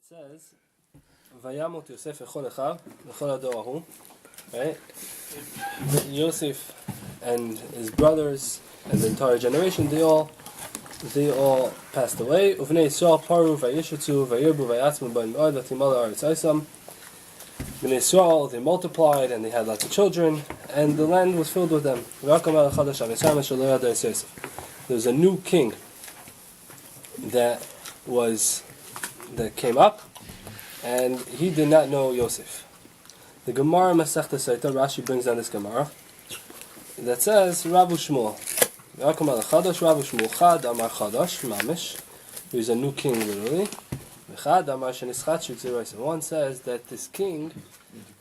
says, "Vayamot Yosef echol echav v'chol hadorahu." Right? Yosef and his brothers and the entire generation, they all passed away. Uvnei Yisrael paru vayishutzu vayirbu vayatzmu b'en me'od v'timala aretz Yisam. Bnei Yisrael, they multiplied and they had lots of children, and the land was filled with them. There was a new king that came up, and he did not know Yosef. The Gemara Masechta Saita, Rashi brings down this Gemara that says, Rabu Shmuel. Rabu Shmuel Chad Amar Chadash Mamish. He was a new king, literally. One says that this king,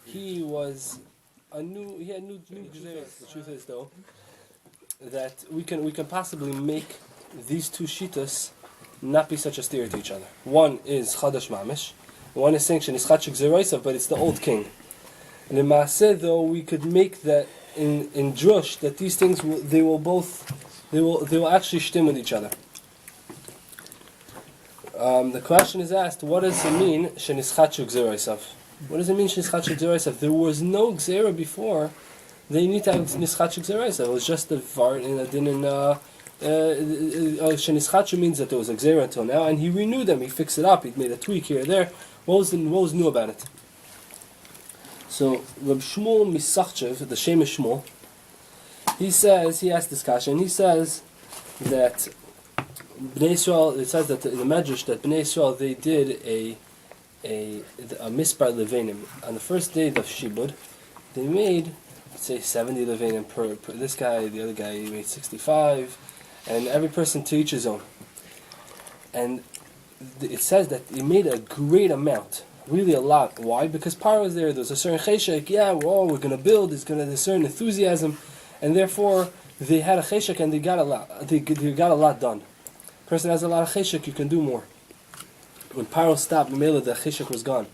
he had new gzeros. The truth is, though, that we can possibly make these two shitas not be such a steer to each other. One is Chadash Mamish, one is saying Shenischat Gzeroisav, but it's the old king. And in Maaseh, though, we could make that in Drush that these things they will actually stem with each other. The question is asked, what does it mean Shenischat Gzeroisav? What does it mean Shenischat Gzeroisav? There was no Gzera before. They need to have Nischat Gzeroisav. It was just a Vart in a din in Shenischat means that there was a Gzera until now, and he renewed them. He fixed it up. He made a tweak here or there. What was new about it? So Reb Shmuel Misachchev, the Shem Shmuel, he asked this kasha, and he says that Bnei Yisrael, it says that in the Medrash that Bnei Yisrael, they did a mispar levanim. On the first day of Shibud, they made, let's say, 70 levanim per this guy, the other guy, he made 65, and every person to each his own. And it says that he made a great amount, really a lot. Why? Because Paro was there. There's a certain cheshek. Yeah, we're going to build. There's a certain enthusiasm, and therefore they had a cheshek and they got a lot. They got a lot done. Person has a lot of cheshek, you can do more. When Paro stopped, Mela, the cheshek was gone.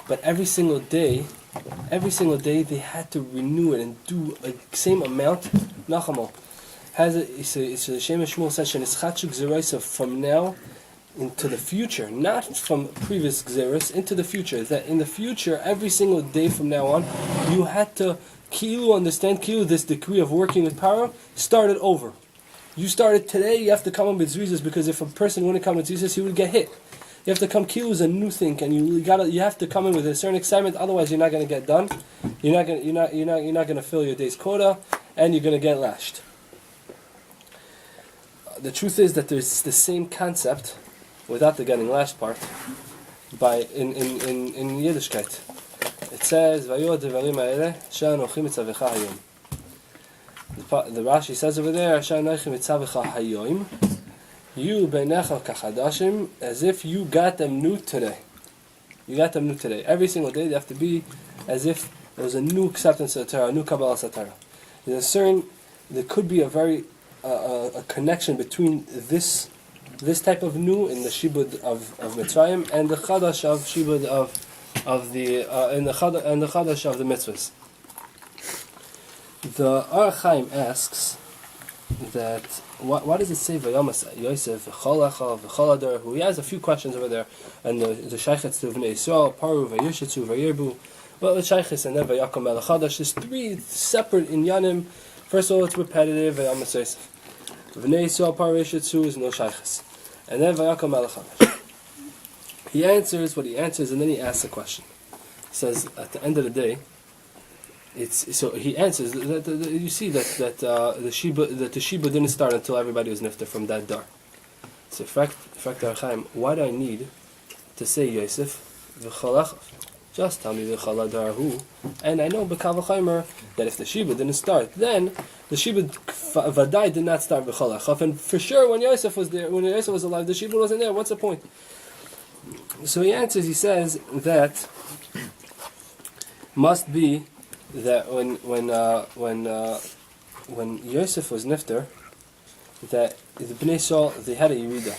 But every single day they had to renew it and do a same amount. Nachamo has it's the Shem Shmuel says Shenischat Gzeroisav from now into the future, not from previous Gzeros, into the future. That in the future, every single day from now on, you had to understand this decree of working with Paro started over. You started today, you have to come up with zrizas, because if a person wouldn't come with zrizas, he would get hit. You have to come kilu is a new thing, and you have to come in with a certain excitement. Otherwise, you're not going to get done. You're not going to fill your day's quota, and you're going to get lashed. The truth is that there's the same concept, without the getting lashed part, in Yiddishkeit. It says, the Rashi says over there, you beinecha kachadashim, as if you got them new today. You got them new today. Every single day they have to be as if there was a new acceptance of the Torah, a new Kabbalah Satara. There could be a connection between this type of new in the Shibud of Mitzrayim and the Chadash of Shibud of the Chadash of the Mitzvahs. The Ar Chaim asks that why does it say Vayamas Yosef v'chol echav v'chol hadorahu? He has a few questions over there, and the shaychetz to Bnei Yisrael paru vayishutzu vayirbu. Well, the shaychetz and then Vayakom el Chadash. There's three separate inyanim. First of all, it's repetitive. Vayamas Yosef Bnei Yisrael paru vayishutzu is no shaychetz, and then Vayakom el Chadash. He answers what he answers, and then he asks a question. He says at the end of the day, so he answers that you see that the shiba didn't start until everybody was nifter from that dar. So Ar Chaim, why do I need to say Yosef v'chol echav? Just tell me v'chol hadorahu, and I know b'kav v'chaimer that if the shiba didn't start, then the shiba vadai did not start v'chol echav, and for sure when Yosef was there, when Yosef was alive, the shiba wasn't there. What's the point? So he answers. He says that must be that when Yosef was nifter, that the Bnei Yisrael, they had a Yerida.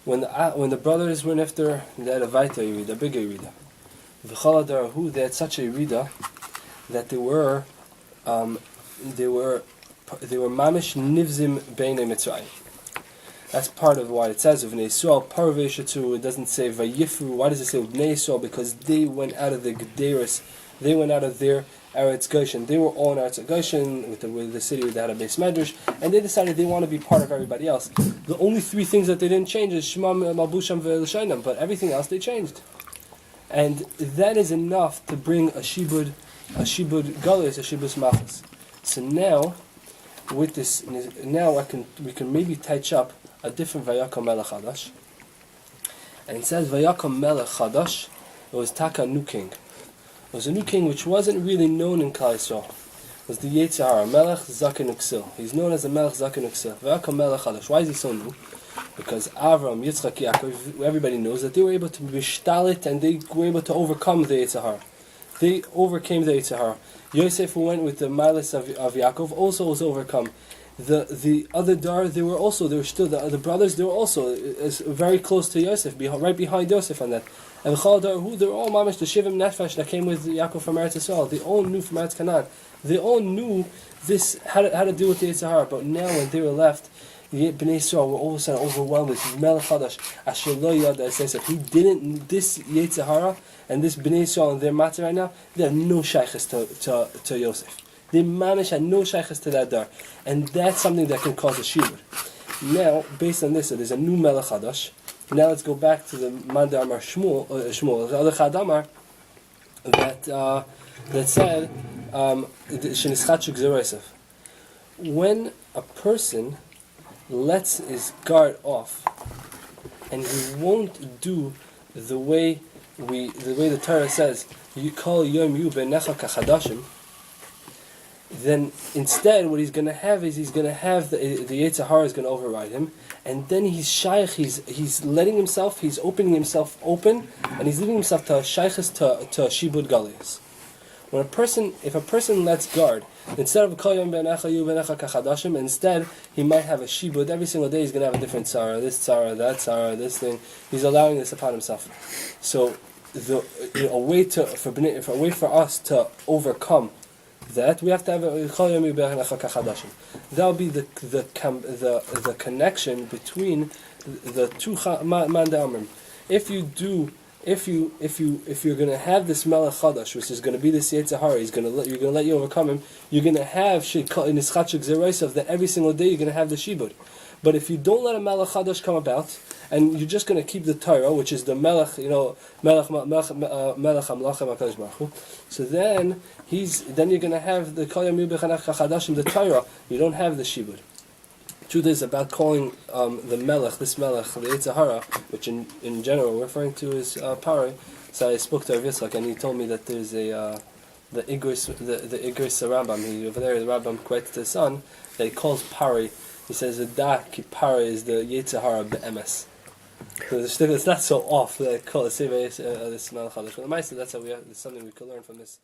When the brothers were nifter, they had a Vaita Yerida, a bigger Yerida. V'chol hadorahu, they had such a Yerida that they were mamish nivzim beinei Mitzrayim. That's part of why it says of Bnei Yisrael, Parvei Shetzu, it doesn't say Vayifru. Why does it say Bnei Yisrael? Because they went out of the Gederis, they went out of their Eretz Goshen. They were all in Eretz Goshen, with the city that had a base medrash, and they decided they want to be part of everybody else. The only three things that they didn't change is Shema, Malbusham, Ve'Elishainam, but everything else they changed. And that is enough to bring a shibud galus, a shibud machas. So now, with this, now we can maybe touch up a different Vayakam Melech Chadash. And it says Vayakam Melech Chadash, it was Taka new king. It was a new king which wasn't really known in Klal Yisrael. It was the Yetzirah, Melech Zaken Uksil. He's known as the Melech Zaken Uksil. Vayakam Melech Chadash. Why is he so new? Because Avram, Yitzchak, Yaakov, everybody knows that they were able to be shtalit and they were able to overcome the Yetzirah. They overcame the Yetzirah. Yosef, who went with the Milas of Yaakov, also was overcome. The other Dar, they were still the brothers. They were also very close to Yosef, right behind Yosef on that. And the Chal Dar, who they were all mamish the Shivim Nefesh that came with Yaakov from Eretz Yisrael. They all knew from Eretz Canaan. They all knew this how to deal with the Yetzirah. But now when they were left, the Bnei Yisrael were all of a sudden overwhelmed with Melech Chadash. Asher lo yada, it says that he didn't, this Yetzirah and this Bnei Yisrael and their matter right now, they have no shaykhs to Yosef. They mamish had no shaykhs to that dar. And that's something that can cause a shiur. Now, based on this, so there's a new Melech Chadash. Now let's go back to the Manda Amar Shmuel, the other Chadamar, that said, when a person lets his guard off, and he won't do the way the Torah says, you call Yom Yu Benecha Kachadashim, then instead what he's going to have is the Yetzirah is going to override him, and then he's shaykh, he's letting himself, he's opening himself open, and he's leaving himself to shaykhs to shibud galiyas. If a person lets guard, instead of kol yom benecha yu benecha kachadashim, instead he might have a shibud. Every single day he's going to have a different tzara, this tzara, that tzara, this thing. He's allowing this upon himself. So a way for us to overcome that, we have to have a kol yom benecha kachadashim. That'll be the connection between the two mandamim. If you're going to have this Melech Chadash, which is going to be this Yetzirah, you're going to let you overcome him. You're going to have in Ischachik Zeraisav that every single day you're going to have the shibud. But if you don't let a Melech Chadash come about, and you're just going to keep the Torah, which is the Melech, Melech Hamlachem HaKadosh Baruch Hu, so then you're going to have the Kol Yom Bechanach Chadashim, the Torah. You don't have the shibud. Truth is about calling the Melech, the Yetzirah, which in general we're referring to as Pari. So I spoke to Rav Yitzchak and he told me that there's the Igris Rambam. Over there, the Rambam quotes to his son that he calls Pari. He says that ki Pari is the Yetzirah be'emes. So it's not so off that I call it this Melech Chadash. But the Ma'aseh, that's something we could learn from this.